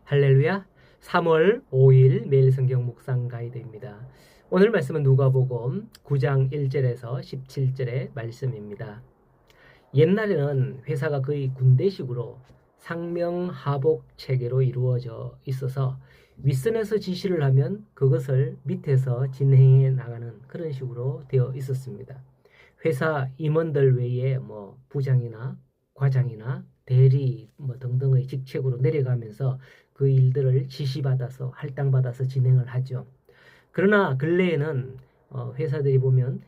할렐루야. 3월 5일 매일 성경 묵상 가이드입니다. 오늘 말씀은 누가복음 9장 1절에서 17절의 말씀입니다. 옛날에는 회사가 거의 군대식으로 상명하복 체계로 이루어져 있어서 윗선에서 지시를 하면 그것을 밑에서 진행해 나가는 그런 식으로 되어 있었습니다. 회사 임원들 외에 부장이나 과장이나 대리 등등의 직책으로 내려가면서 그 일들을 지시받아서 할당받아서 진행을 하죠. 그러나 근래에는 회사들이 보면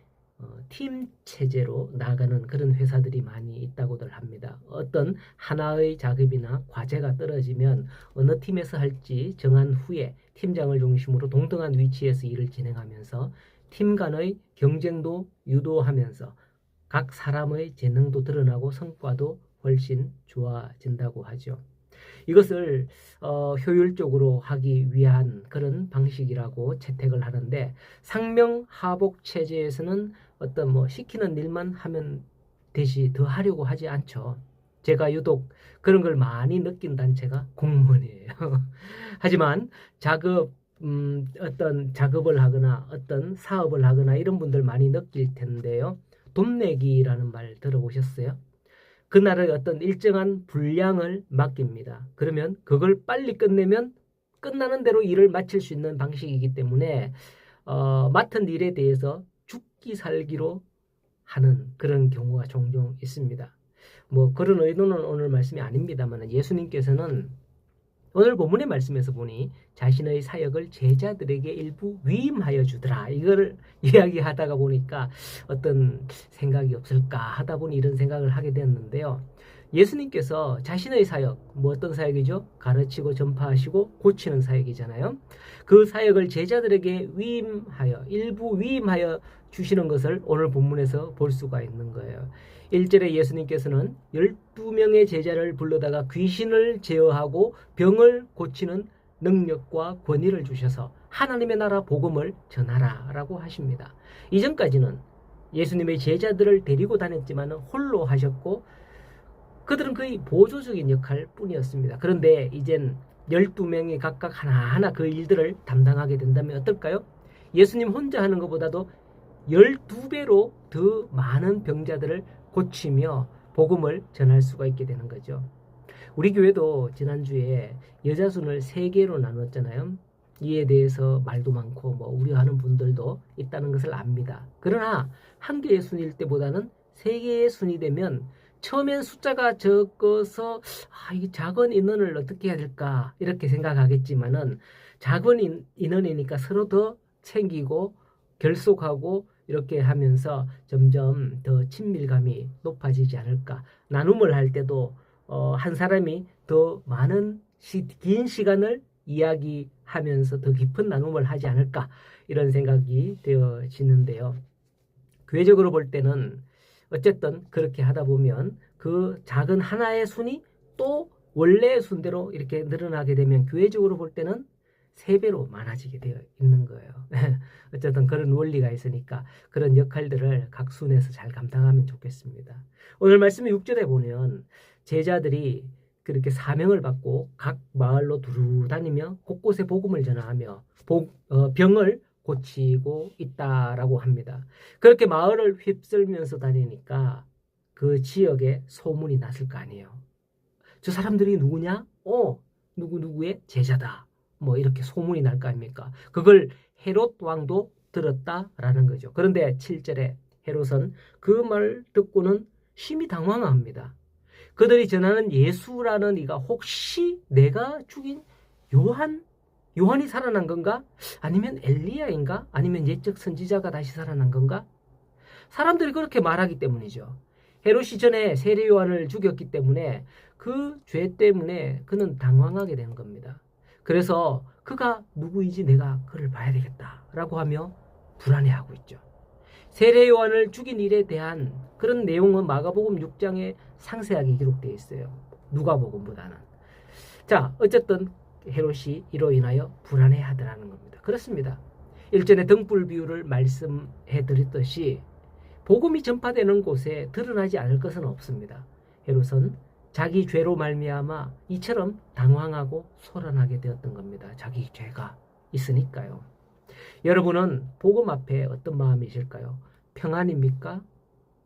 팀 체제로 나가는 그런 회사들이 많이 있다고들 합니다. 어떤 하나의 작업이나 과제가 떨어지면 어느 팀에서 할지 정한 후에 팀장을 중심으로 동등한 위치에서 일을 진행하면서 팀 간의 경쟁도 유도하면서 각 사람의 재능도 드러나고 성과도 훨씬 좋아진다고 하죠. 이것을 효율적으로 하기 위한 그런 방식이라고 채택을 하는데, 상명하복 체제에서는 어떤 시키는 일만 하면 되지 더 하려고 하지 않죠. 제가 유독 그런 걸 많이 느낀 단체가 공무원이에요. 하지만 어떤 작업을 하거나 어떤 사업을 하거나 이런 분들 많이 느낄 텐데요. 돈 내기라는 말 들어보셨어요? 그날의 어떤 일정한 분량을 맡깁니다. 그러면 그걸 빨리 끝내면 끝나는 대로 일을 마칠 수 있는 방식이기 때문에 맡은 일에 대해서 죽기 살기로 하는 그런 경우가 종종 있습니다. 그런 의도는 오늘 말씀이 아닙니다만, 예수님께서는 오늘 본문의 말씀에서 보니 자신의 사역을 제자들에게 일부 위임하여 주더라, 이걸 이야기하다가 보니까 어떤 생각이 없을까 하다 보니 이런 생각을 하게 되었는데요. 예수님께서 자신의 사역, 어떤 사역이죠? 가르치고 전파하시고 고치는 사역이잖아요. 그 사역을 제자들에게 일부 위임하여 주시는 것을 오늘 본문에서 볼 수가 있는 거예요. 1절에 예수님께서는 12명의 제자를 불러다가 귀신을 제어하고 병을 고치는 능력과 권위를 주셔서 하나님의 나라 복음을 전하라 라고 하십니다. 이전까지는 예수님의 제자들을 데리고 다녔지만 홀로 하셨고 그들은 거의 보조적인 역할 뿐이었습니다. 그런데 이젠 12명이 각각 하나하나 그 일들을 담당하게 된다면 어떨까요? 예수님 혼자 하는 것보다도 12배로 더 많은 병자들을 고치며 복음을 전할 수가 있게 되는 거죠. 우리 교회도 지난주에 여자 순을 3개로 나눴잖아요. 이에 대해서 말도 많고 우려하는 분들도 있다는 것을 압니다. 그러나 한 개의 순일 때보다는 3개의 순이 되면 처음엔 숫자가 적어서 이 작은 인원을 어떻게 해야 될까 이렇게 생각하겠지만은, 작은 인원이니까 서로 더 챙기고 결속하고 이렇게 하면서 점점 더 친밀감이 높아지지 않을까. 나눔을 할 때도 한 사람이 더 많은 긴 시간을 이야기하면서 더 깊은 나눔을 하지 않을까, 이런 생각이 되어지는데요. 교회적으로 볼 때는 어쨌든 그렇게 하다 보면 그 작은 하나의 순이 또 원래의 순대로 이렇게 늘어나게 되면 교회적으로 볼 때는 3배로 많아지게 되어 있는 거예요. 어쨌든 그런 원리가 있으니까 그런 역할들을 각 순에서 잘 감당하면 좋겠습니다. 오늘 말씀 6절에 보면 제자들이 그렇게 사명을 받고 각 마을로 두루 다니며 곳곳에 복음을 전하며 병을 고치고 있다라고 합니다. 그렇게 마을을 휩쓸면서 다니니까 그 지역에 소문이 났을 거 아니에요. 저 사람들이 누구냐? 누구누구의 제자다. 이렇게 소문이 날 거 아닙니까? 그걸 헤롯 왕도 들었다라는 거죠. 그런데 7절에 헤롯은 그 말 듣고는 심히 당황합니다. 그들이 전하는 예수라는 이가 혹시 내가 죽인 요한이 살아난 건가? 아니면 엘리야인가? 아니면 옛적 선지자가 다시 살아난 건가? 사람들이 그렇게 말하기 때문이죠. 헤롯이 전에 세례 요한을 죽였기 때문에 그 죄 때문에 그는 당황하게 된 겁니다. 그래서 그가 누구인지 내가 그를 봐야 되겠다라고 하며 불안해하고 있죠. 세례 요한을 죽인 일에 대한 그런 내용은 마가복음 6장에 상세하게 기록되어 있어요. 누가복음보다는. 자, 어쨌든 헤롯이 이로 인하여 불안해하더라는 겁니다. 그렇습니다. 일전에 등불 비유를 말씀해 드렸듯이 복음이 전파되는 곳에 드러나지 않을 것은 없습니다. 헤롯은 자기 죄로 말미암아 이처럼 당황하고 소란하게 되었던 겁니다. 자기 죄가 있으니까요. 여러분은 복음 앞에 어떤 마음이실까요? 평안입니까?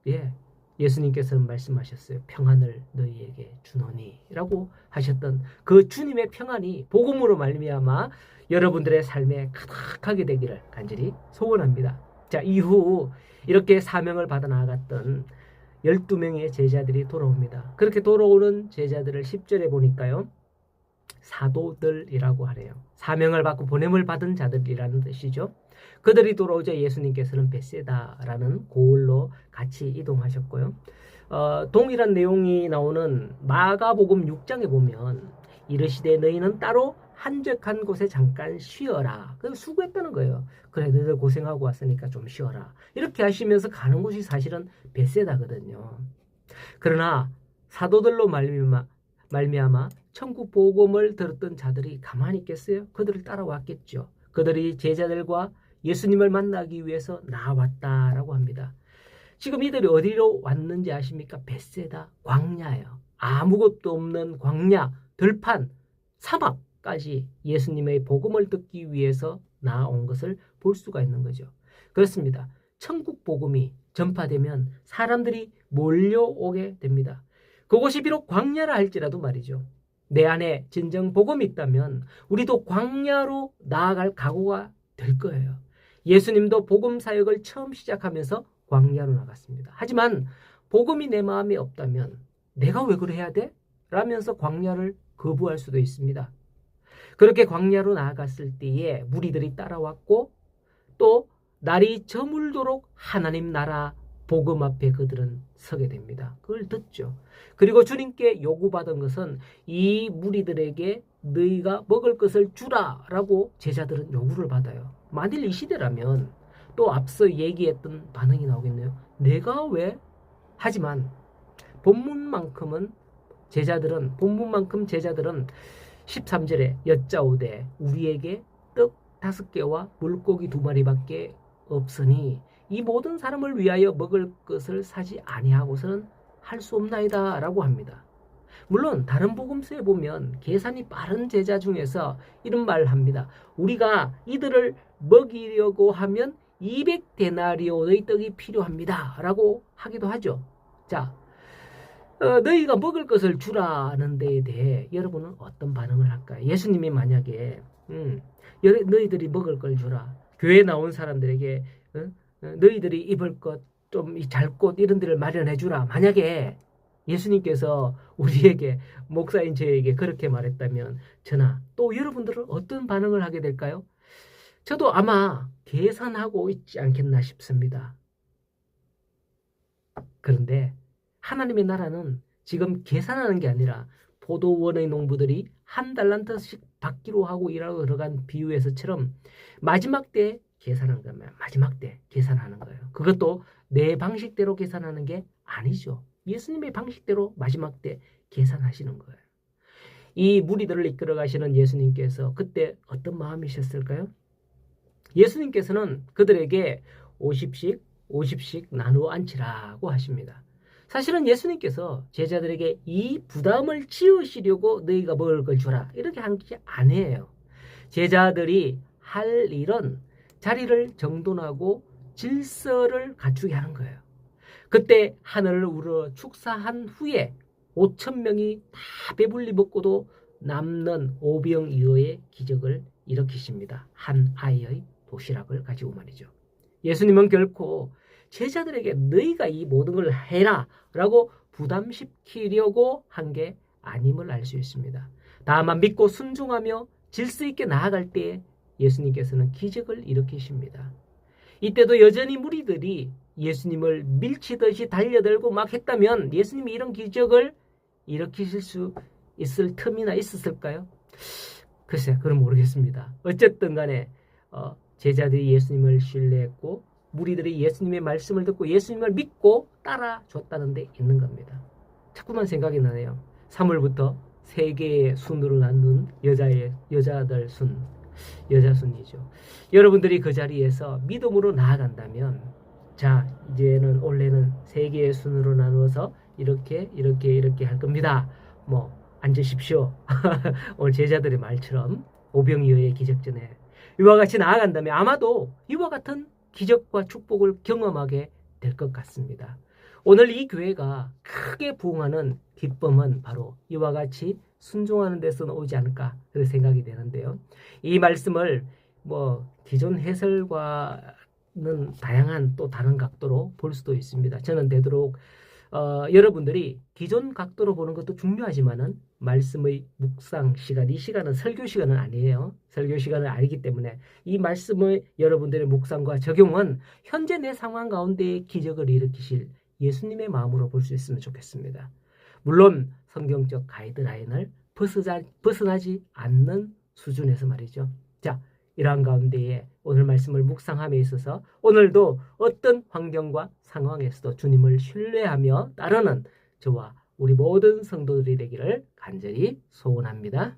예, 예수님께서는 말씀하셨어요. 평안을 너희에게 주노니 라고 하셨던 그 주님의 평안이 복음으로 말미암아 여러분들의 삶에 가득하게 되기를 간절히 소원합니다. 자, 이후 이렇게 사명을 받아 나아갔던 12명의 제자들이 돌아옵니다. 그렇게 돌아오는 제자들을 10절에 보니까요. 사도들이라고 하래요. 사명을 받고 보냄을 받은 자들이라는 뜻이죠. 그들이 돌아오자 예수님께서는 벳세다라는 고을로 같이 이동하셨고요. 동일한 내용이 나오는 마가복음 6장에 보면 이르시되 너희는 따로 한적한 곳에 잠깐 쉬어라. 그래서 수고했다는 거예요. 그래 너희들 고생하고 왔으니까 좀 쉬어라. 이렇게 하시면서 가는 곳이 사실은 벳세다거든요. 그러나 사도들로 말미암아 천국 복음을 들었던 자들이 가만히 있겠어요? 그들을 따라왔겠죠. 그들이 제자들과 예수님을 만나기 위해서 나왔다라고 합니다. 지금 이들이 어디로 왔는지 아십니까? 벳세다 광야예요. 아무것도 없는 광야, 들판, 사막까지 예수님의 복음을 듣기 위해서 나온 것을 볼 수가 있는 거죠. 그렇습니다. 천국 복음이 전파되면 사람들이 몰려오게 됩니다. 그곳이 비록 광야라 할지라도 말이죠. 내 안에 진정 복음이 있다면 우리도 광야로 나아갈 각오가 될 거예요. 예수님도 복음 사역을 처음 시작하면서 광야로 나갔습니다. 하지만 복음이 내 마음에 없다면 내가 왜 그래야 돼? 라면서 광야를 거부할 수도 있습니다. 그렇게 광야로 나아갔을 때에 무리들이 따라왔고 또 날이 저물도록 하나님 나라 복음 앞에 그들은 서게 됩니다. 그걸 듣죠. 그리고 주님께 요구받은 것은 이 무리들에게 너희가 먹을 것을 주라라고 제자들은 요구를 받아요. 만일 이 시대라면 또 앞서 얘기했던 반응이 나오겠네요. 내가 왜? 하지만 본문만큼 제자들은 13절에 여짜오되 우리에게 떡 5개와 물고기 2마리밖에 없으니 이 모든 사람을 위하여 먹을 것을 사지 아니하고서는 할 수 없나이다 라고 합니다. 물론 다른 복음서에 보면 계산이 빠른 제자 중에서 이런 말을 합니다. 우리가 이들을 먹이려고 하면 200데나리온의 떡이 필요합니다 라고 하기도 하죠. 자, 너희가 먹을 것을 주라는 데에 대해 여러분은 어떤 반응을 할까요? 예수님이 만약에 너희들이 먹을 걸 주라. 교회에 나온 사람들에게 너희들이 입을 것, 좀 잘 곳 이런 데를 마련해 주라. 만약에 예수님께서 우리에게 목사인 저에게 그렇게 말했다면 저나 또 여러분들은 어떤 반응을 하게 될까요? 저도 아마 계산하고 있지 않겠나 싶습니다. 그런데 하나님의 나라는 지금 계산하는 게 아니라 포도원의 농부들이 한 달란트씩 받기로 하고 일하러 들어간 비유에서처럼 마지막 때 계산하는 거예요. 마지막 때 계산하는 거예요. 그것도 내 방식대로 계산하는 게 아니죠. 예수님의 방식대로 마지막 때 계산하시는 거예요. 이 무리들을 이끌어 가시는 예수님께서 그때 어떤 마음이셨을까요? 예수님께서는 그들에게 50씩 나누어 앉히라고 하십니다. 사실은 예수님께서 제자들에게 이 부담을 지으시려고 너희가 먹을 걸 주라 이렇게 한 게 아니에요. 제자들이 할 일은 자리를 정돈하고 질서를 갖추게 하는 거예요. 그때 하늘을 우러 축사한 후에 5,000명이 다 배불리 먹고도 남는 오병이어의 기적을 일으키십니다. 한 아이의 도시락을 가지고 말이죠. 예수님은 결코 제자들에게 너희가 이 모든 걸 해라 라고 부담시키려고 한 게 아님을 알 수 있습니다. 다만 믿고 순종하며 질서 있게 나아갈 때 예수님께서는 기적을 일으키십니다. 이때도 여전히 무리들이 예수님을 밀치듯이 달려들고 막 했다면 예수님이 이런 기적을 일으키실 수 있을 틈이나 있었을까요? 글쎄, 그건 모르겠습니다. 어쨌든 간에 제자들이 예수님을 신뢰했고 무리들이 예수님의 말씀을 듣고 예수님을 믿고 따라줬다는 데 있는 겁니다. 자꾸만 생각이 나네요. 3월부터 3개의 순으로 나눈 여자들 순, 여자순이죠. 여러분들이 그 자리에서 믿음으로 나아간다면 자, 이제는 올해는 3개의 순으로 나누어서 이렇게 할 겁니다 뭐 앉으십시오. 오늘 제자들의 말처럼 오병이어의 기적전에 이와 같이 나아간다면 아마도 이와 같은 기적과 축복을 경험하게 될 것 같습니다. 오늘 이 교회가 크게 부흥하는 기쁨은 바로 이와 같이 순종하는 데서 오지 않을까 그런 생각이 되는데요. 이 말씀을 뭐 기존 해설과는 다양한 또 다른 각도로 볼 수도 있습니다. 저는 되도록 여러분들이 기존 각도로 보는 것도 중요하지만은 말씀의 묵상 시간, 이 시간은 설교 시간은 아니에요. 설교 시간은 아니기 때문에 이 말씀의 여러분들의 묵상과 적용은 현재 내 상황 가운데 기적을 일으키실 예수님의 마음으로 볼 수 있으면 좋겠습니다. 물론 성경적 가이드라인을 벗어나지 않는 수준에서 말이죠. 자, 이러한 가운데에 오늘 말씀을 묵상함에 있어서 오늘도 어떤 환경과 상황에서도 주님을 신뢰하며 따르는 저와 우리 모든 성도들이 되기를 간절히 소원합니다.